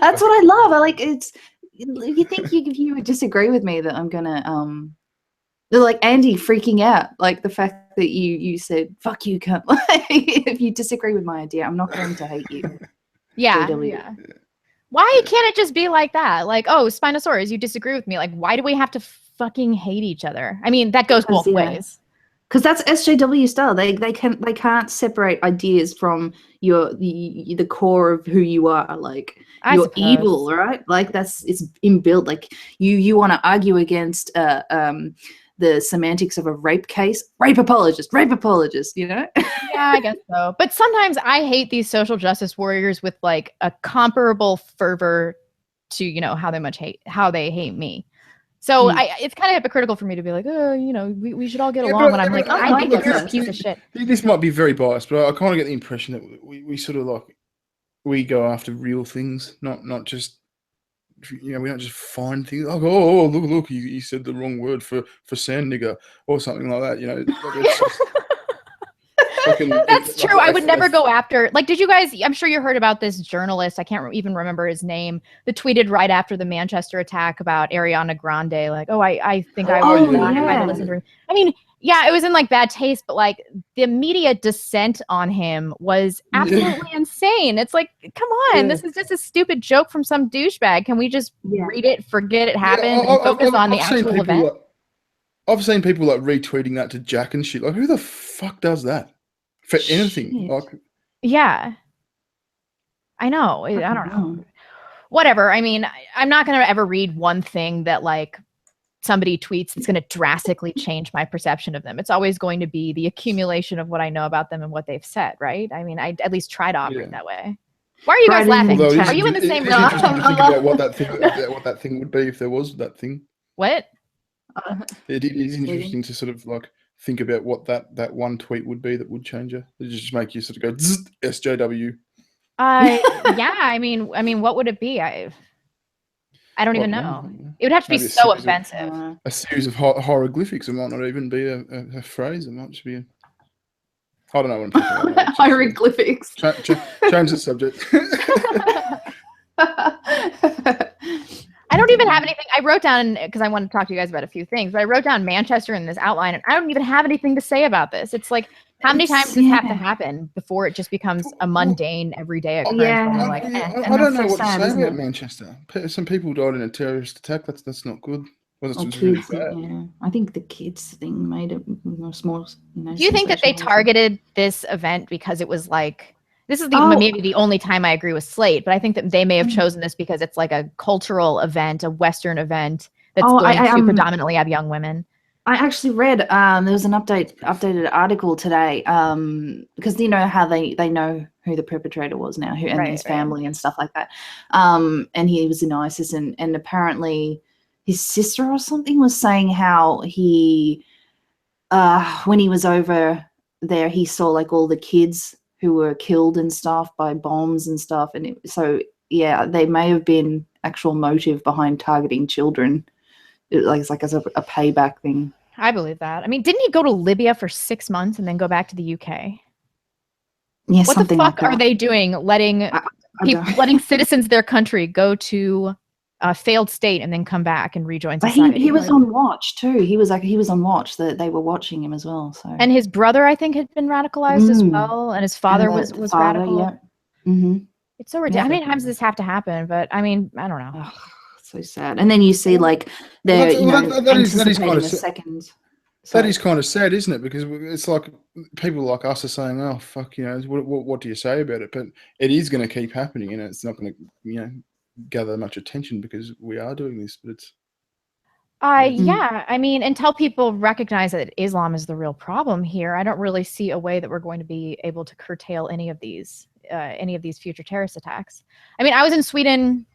That's what I love. I like it's. You think if you would disagree with me that I'm gonna like Andy freaking out, like the fact that you said "fuck you, cunt." Like, if you disagree with my idea, I'm not going to hate you. Yeah. Why can't it just be like that? Like, oh, Spinosaurus, you disagree with me. Like, why do we have to fucking hate each other? I mean, that goes both ways. Because that's SJW style. They can't separate ideas from the core of who you are. Like you're evil, right? Like it's inbuilt. Like you want to argue against the semantics of a rape case. Rape apologist, you know? Yeah, I guess so. But sometimes I hate these social justice warriors with like a comparable fervor to, you know, how they hate me. So it's kind of hypocritical for me to be like, oh, you know, we should all get along. When I'm like, I think you're a piece of shit. This might be very biased, but I kind of get the impression that we sort of like, we go after real things, not just, you know, we don't just find things like, oh look, you said the wrong word for sand nigger or something like that. You know, like it's just, that's true. I would never go after, like, did you guys, I'm sure you heard about this journalist, I can't even remember his name, that tweeted right after the Manchester attack about Ariana Grande, like, oh, I think I would if I had listened to her. I mean, yeah, it was in like bad taste, but like the media dissent on him was absolutely insane. It's like, come on, this is just a stupid joke from some douchebag. Can we just read it, forget it happened, and focus on the actual event? I've seen people like retweeting that to Jack and shit. Like, who the fuck does that? For anything, like, yeah, I know. I don't know. Whatever. I mean, I'm not going to ever read one thing that like somebody tweets that's going to drastically change my perception of them. It's always going to be the accumulation of what I know about them and what they've said, right? I mean, I at least try to operate that way. Why are you guys laughing? Are you in the same room? It's interesting to think about what that thing would be if there was that thing. What? It is interesting to sort of like think about what that one tweet would be that would change you. It just make you sort of go SJW. Yeah. I mean, what would it be? I don't even know. It would have to be so offensive. A series of hieroglyphics. It might not even be a phrase. It might just be I don't know what I'm talking about. Hieroglyphics. Change the subject. I don't even have anything. I wrote down, because I want to talk to you guys about a few things, but I wrote down Manchester in this outline, and I don't even have anything to say about this. It's like, how many times does this have to happen before it just becomes a mundane, everyday occurrence? Yeah. Like, I don't know what to say about Manchester. Some people died in a terrorist attack. That's not good. Well, that's really bad. I think the kids thing made it more. Do you think that they targeted this event because it was like, this is maybe the only time I agree with Slate, but I think that they may have chosen this because it's like a cultural event, a Western event that's going to predominantly have young women. I actually read there was an updated article today because you know how they know who the perpetrator was now, and his family and stuff like that. And he was in ISIS, and apparently his sister or something was saying how he when he was over there, he saw like all the kids who were killed and stuff by bombs and stuff, and so they may have been actual motive behind targeting children. It's like as a payback thing. I believe that. I mean, didn't he go to Libya for 6 months and then go back to the UK? Yeah, what the fuck are they doing? Letting citizens of their country go to a failed state and then come back and rejoin society. But he was on watch too. He was on watch. That they were watching him as well. So, and his brother, I think, had been radicalized as well, and his father was radical. Yeah. Mm-hmm. It's so ridiculous. How many times does this have to happen? But I mean, I don't know. So sad. And then you see like that is kind of sad, isn't it? Because it's like people like us are saying, "Oh fuck," you know, what do you say about it? But it is going to keep happening, and it's not going to, you know, gather much attention because we are doing this. But it's yeah, I mean, until people recognize that Islam is the real problem here, I don't really see a way that we're going to be able to curtail any of these future terrorist attacks. I mean, I was in Sweden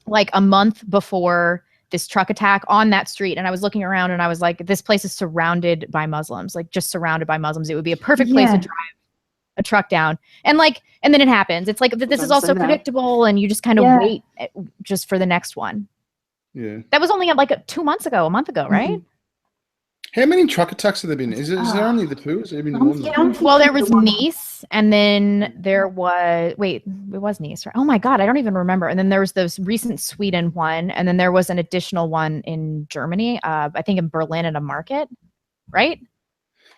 like a month before this truck attack on that street, and I was looking around and I was like, this place is surrounded by Muslims, like just surrounded by Muslims. It would be a perfect place to drive a truck down. And then it happens. It's like, this is also predictable, and you just kind of wait just for the next one. Yeah. That was only like a month ago, right? Mm-hmm. How many truck attacks have there been? Is there only the two? Has there been more than that? Well, there was Nice, and then there was it was Nice, right? Oh my God, I don't even remember. And then there was this recent Sweden one, and then there was an additional one in Germany, I think in Berlin at a market, right?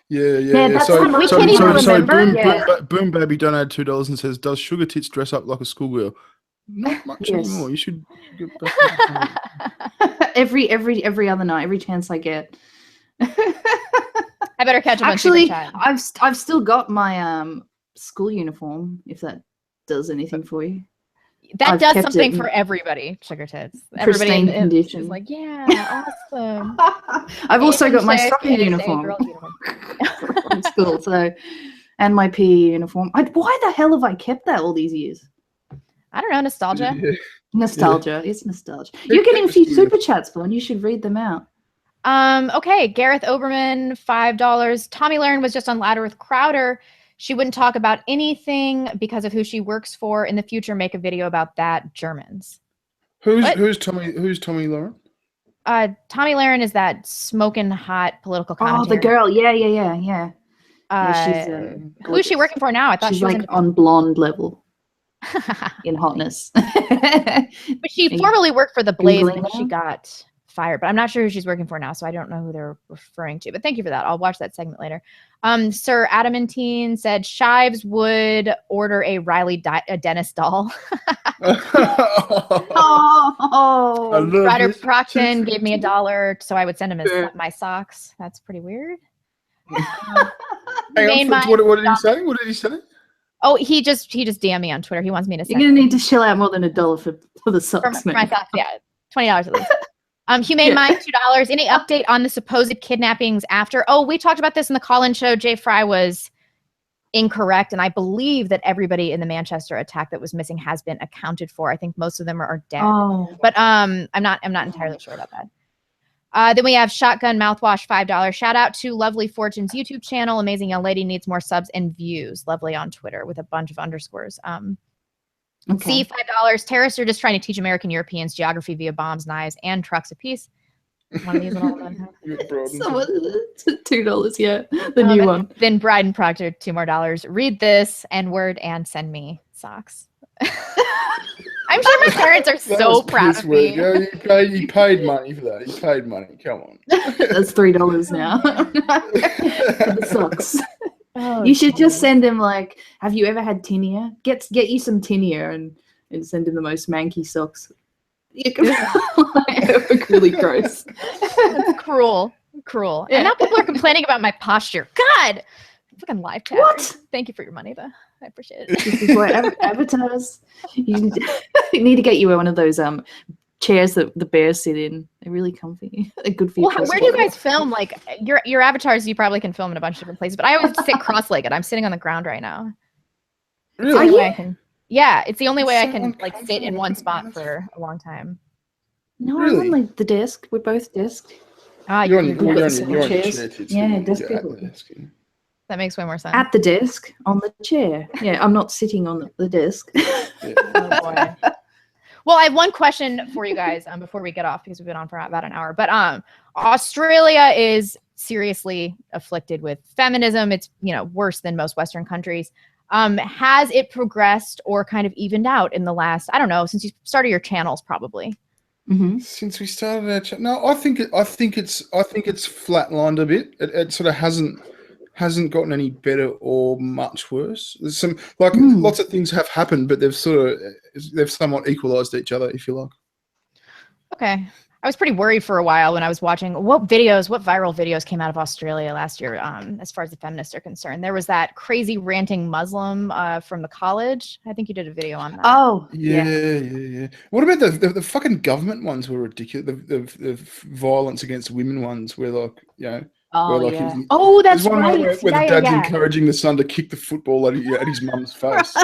Yeah. So we can't even remember. Boom Baby donated $2 and says, "Does Sugar Tits dress up like a schoolgirl?" Not much anymore. You should get back every other night, every chance I get. I better catch up. Actually, I've still got my school uniform. If that does anything for you. That I've does kept something it for everybody, Sugar Tits. pristine Everybody condition. is like, yeah, awesome. I've also got my Chick, soccer NSA uniform girl uniform. from school, so and my PE uniform. Why the hell have I kept that all these years? I don't know, nostalgia. Yeah. Nostalgia. It's nostalgia. You're getting a few super chats, Vaughn. You should read them out. Okay, Gareth Oberman, $5. Tommy Lahren was just on Ladder with Crowder. She wouldn't talk about anything because of who she works for. In the future, make a video about that. Germans. Who's Tommy Lahren? Tommy Lahren is that smoking hot political commentator. Oh, the girl. Yeah. She's who is she working for now? I thought she's she was like on blonde level in hotness. But she formerly worked for the Blaze, and Googling she got fired. But I'm not sure who she's working for now, so I don't know who they're referring to. But thank you for that. I'll watch that segment later. Sir Adamantine said Shives would order a Riley Dennis doll. Ryder Procton gave me $1 so I would send him my socks. That's pretty weird. What did he say? What did he say? Oh, he just DM'd me on Twitter. He wants me to send. You're gonna need to shell out more than $1 for the socks, for my socks. Yeah, $20 at least. Humane Mind, $2. Any update on the supposed kidnappings after? Oh, we talked about this in the call-in show. Jay Fry was incorrect, and I believe that everybody in the Manchester attack that was missing has been accounted for. I think most of them are dead. Oh. But I'm not entirely sure about that. Then we have Shotgun Mouthwash, $5. Shout out to Lovely Fortune's YouTube channel. Amazing Young Lady needs more subs and views. Lovely on Twitter with a bunch of underscores. Okay. C, $5. Terrorists are just trying to teach American Europeans geography via bombs, knives, and trucks apiece. One of these little $2, yeah. The new one. Then Bryden Proctor, $2 more. Read this N-word and send me socks. I'm sure my parents are so proud of me. You paid money for that. You paid money. Come on. That's $3 now. For the socks. Oh, you should just send him like, have you ever had tinea? Get you some tinea and send him the most manky socks. Really gross. That's cruel. Yeah. And now people are complaining about my posture. God, fucking live chat. What? Thank you for your money, though. I appreciate it. This is why avatars. You need to get you one of those chairs that the bears sit in. They're really comfy. They're good for you. Well, where do you guys film? Like your avatars, you probably can film in a bunch of different places. But I always sit cross-legged. I'm sitting on the ground right now. Really? Yeah, it's the only way I can like sit in one spot for a long time. No, really? I'm on like the desk. We're both desk. You're on your chairs. Yeah, desk people. That makes way more sense. At the desk, on the chair. Yeah, I'm not sitting on the desk. Oh boy. Well, I have one question for you guys before we get off because we've been on for about an hour. But Australia is seriously afflicted with feminism. It's worse than most Western countries. Has it progressed or kind of evened out in the last, I don't know, since you started your channels probably? Mm-hmm. Since we started our channel, no, I think it's flatlined a bit. It sort of hasn't gotten any better or much worse. There's some lots of things have happened, but they've somewhat equalized each other, if you like. Okay. I was pretty worried for a while when I was watching what viral videos came out of Australia last year as far as the feminists are concerned. There was that crazy ranting Muslim from the college. I think you did a video on that. Oh, yeah. What about the fucking government ones were ridiculous. The violence against women ones were like, that's right. Where the dad's encouraging the son to kick the football at his mum's face.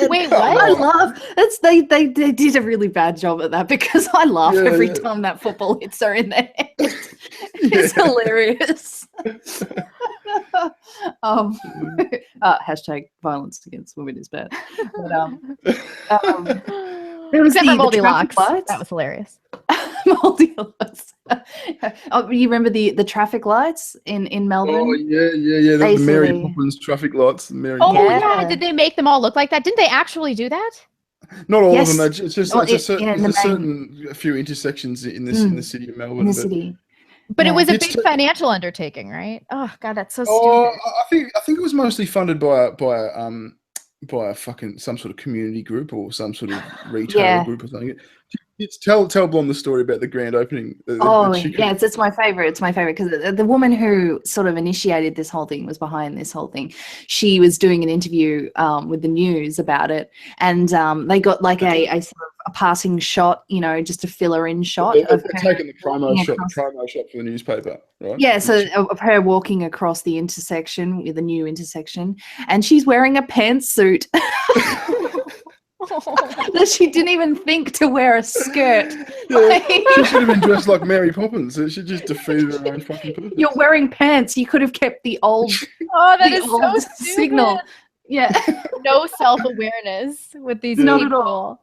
Wait, what? I love they did a really bad job at that because I laugh every time that football hits her in the head. It's hilarious. Hashtag violence against women is bad. But, there was Except for Goldilocks. That was hilarious. Goldilocks. You remember the traffic lights in Melbourne? Oh yeah. The Mary Poppins traffic lights. Yeah. Did they make them all look like that? Didn't they actually do that? Not all of them. It's just a few intersections in the city of Melbourne. In the city. But it was a big financial undertaking, right? Oh God, that's so stupid. I think it was mostly funded by a fucking some sort of community group or some sort of retail group or something. Tell Blonde the story about the grand opening. Yes, it's my favorite. It's my favorite because the woman who sort of initiated this whole thing, was behind this whole thing. She was doing an interview with the news about it, and they got like a sort of a passing shot, just a filler-in shot of her taking the promo shot for the newspaper, right? Yeah, so of her walking across the intersection, with the new intersection, and she's wearing a pantsuit. That she didn't even think to wear a skirt. Yeah, she should have been dressed like Mary Poppins. She just defeated her own fucking purpose. You're wearing pants. You could have kept the old. That is so signal. Yeah. No self-awareness with these Not people. at all.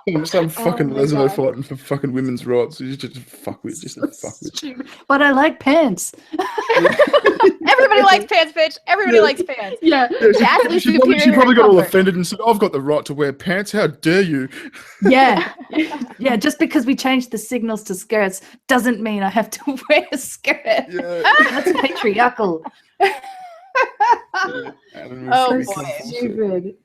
Yeah, some fucking lesbo fighting for fucking women's rights. Just a fuckwit. But I like pants. Everybody likes pants, bitch. Everybody likes pants. Yeah. She probably got all offended and said, "I've got the right to wear pants. How dare you?" Yeah. Yeah. Just because we changed the signals to skirts doesn't mean I have to wear a skirt. Yeah. That's patriarchal. Oh So boy. Stupid.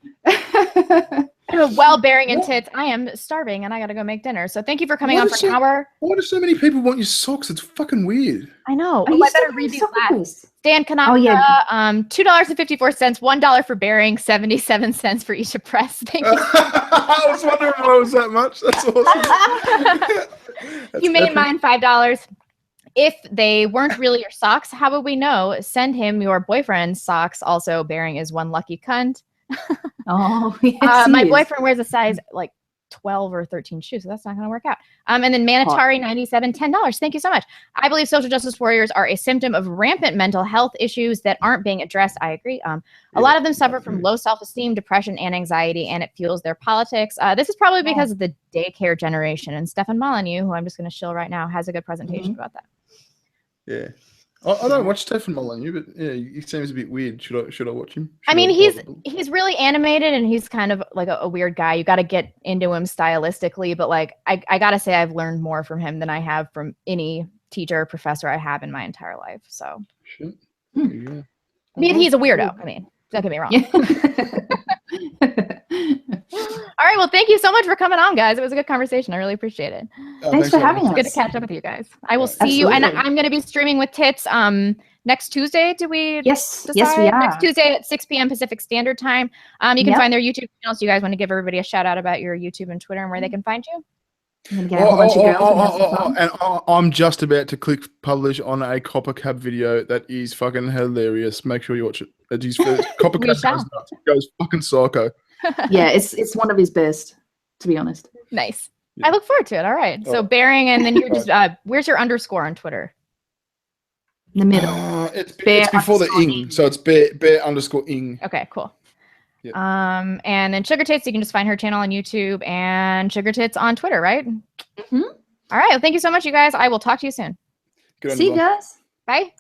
While bearing in tits, I am starving and I gotta go make dinner. So thank you for coming on for an hour. Why do so many people want your socks? It's fucking weird. I know. I better read these last. Stan Kanaka, $2.54, $1 for bearing, 77 cents for each press. Thank you. I was wondering why it was that much. That's awesome. You made mine $5. If they weren't really your socks, how would we know? Send him your boyfriend's socks. Also, bearing is one lucky cunt. Oh, yes, my boyfriend wears a size like 12 or 13 shoes, so that's not going to work out. And then Manatari 97, $10. Thank you so much. I believe social justice warriors are a symptom of rampant mental health issues that aren't being addressed. I agree. A lot of them suffer from low self-esteem, depression, and anxiety, and it fuels their politics. This is probably because of the daycare generation. And Stefan Molyneux, who I'm just going to shill right now, has a good presentation about that. Yeah. I don't watch Stefan Molyneux, but yeah, he seems a bit weird. Should I watch him? I mean, he's really animated and he's kind of like a weird guy. You got to get into him stylistically, but like I got to say I've learned more from him than I have from any teacher or professor I have in my entire life. So shit. Yeah. I mean, he's a weirdo. I mean, don't get me wrong. All right. Well, thank you so much for coming on, guys. It was a good conversation. I really appreciate it. Thanks for having us. Good to catch up with you guys. I will see you, and I'm going to be streaming with Tits next Tuesday. Do we? Yes, we are. Next Tuesday at 6 p.m. Pacific Standard Time. You can find their YouTube channels. Do you guys want to give everybody a shout out about your YouTube and Twitter and where they can find you? I'm get a whole bunch of girls and I'm just about to click publish on a Copper Cab video that is fucking hilarious. Make sure you watch it. Copper Cab goes fucking psycho. Yeah, it's one of his best, to be honest. Nice. Yeah. I look forward to it. All right. So bearing, and then you're just where's your underscore on Twitter? In the middle. It's before the ing, so it's bear underscore ing. Okay, cool. Yep. And then SugarTits, you can just find her channel on YouTube and SugarTits on Twitter, right? Mm-hmm. All right. Well, thank you so much, you guys. I will talk to you soon. See you guys. Bye.